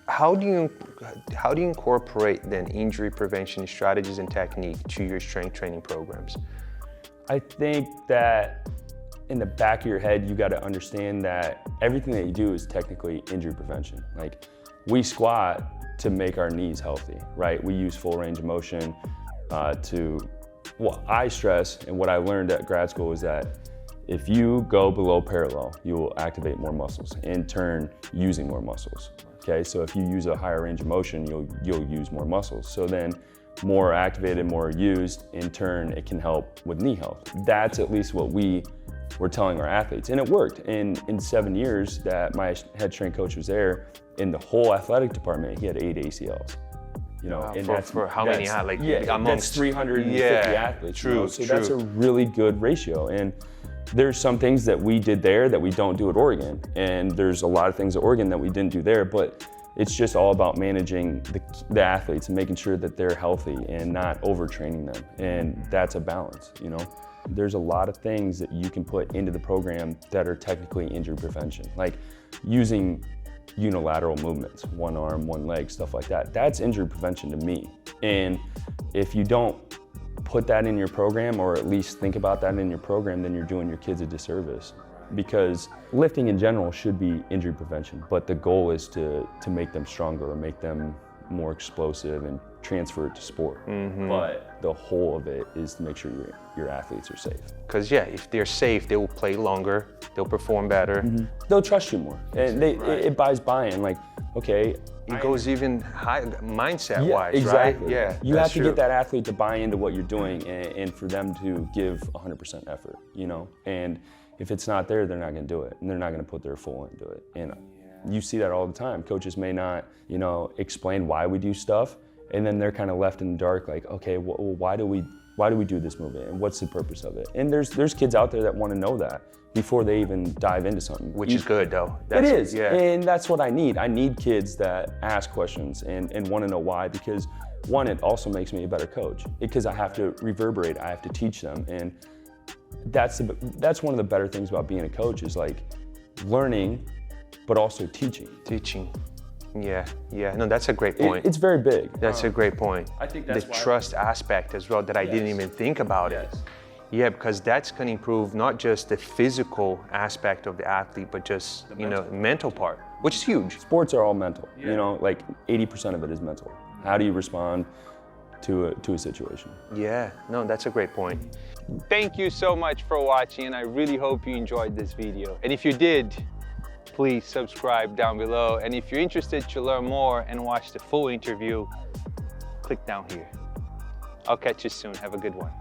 How do you incorporate then injury prevention strategies and technique to your strength training programs? I think that in the back of your head, you got to understand that everything that you do is technically injury prevention. Like, we squat to make our knees healthy, right? We use full range of motion what I stress, and what I learned at grad school is that if you go below parallel, you will activate more muscles, in turn using more muscles. Okay, so if you use a higher range of motion, you'll use more muscles. So then more activated, more used, in turn it can help with knee health. That's at least what we were telling our athletes, and it worked. In 7 years that my head strength coach was there, in the whole athletic department, he had 8 ACLs. You know, Wow, and for how many athletes? Yeah, amongst that's 350 athletes. True, you know? So true. that's a really good ratio. And there's some things that we did there that we don't do at Oregon. And there's a lot of things at Oregon that we didn't do there, but it's just all about managing the athletes and making sure that they're healthy and not overtraining them. And that's a balance, you know? There's a lot of things that you can put into the program that are technically injury prevention, like using unilateral movements, one arm, one leg, stuff like that. That's injury prevention to me. And if you don't put that in your program, or at least think about that in your program, then you're doing your kids a disservice. Because lifting in general should be injury prevention, but the goal is to make them stronger or make them more explosive and transfer it to sport. But the whole of it is to make sure your athletes are safe. Because yeah, if they're safe, they will play longer, they'll perform better. They'll trust you more, and it buys buy-in. Like, okay, It goes even high mindset-wise, exactly. right? Yeah, you that's have to true. get that athlete to buy into what you're doing, and for them to give 100% effort, you know? And if it's not there, they're not gonna do it, and they're not gonna put their full into it. And you see that all the time. Coaches may not, you know, explain why we do stuff, and then they're kind of left in the dark, like, okay, well, why do we do this movement, and what's the purpose of it? And there's kids out there that want to know that before they even dive into something. Which is good though. It is, yeah. and that's what I need. I need kids that ask questions and want to know why, because one, it also makes me a better coach, because I have to reverberate, I have to teach them, and that's one of the better things about being a coach, is like learning, but also teaching. Teaching. Yeah, no, that's a great point. It's very big. That's a great point. I think that's the why trust aspect as well that I didn't even think about it. Yeah, because that's going to improve not just the physical aspect of the athlete, but just, you know, mental part, which is huge. Sports are all mental. You know, like 80% of it is mental. How do you respond to a situation? Yeah, no, that's a great point. Thank you so much for watching, and I really hope you enjoyed this video. And if you did, please subscribe down below. And if you're interested to learn more and watch the full interview, click down here. I'll catch you soon. Have a good one.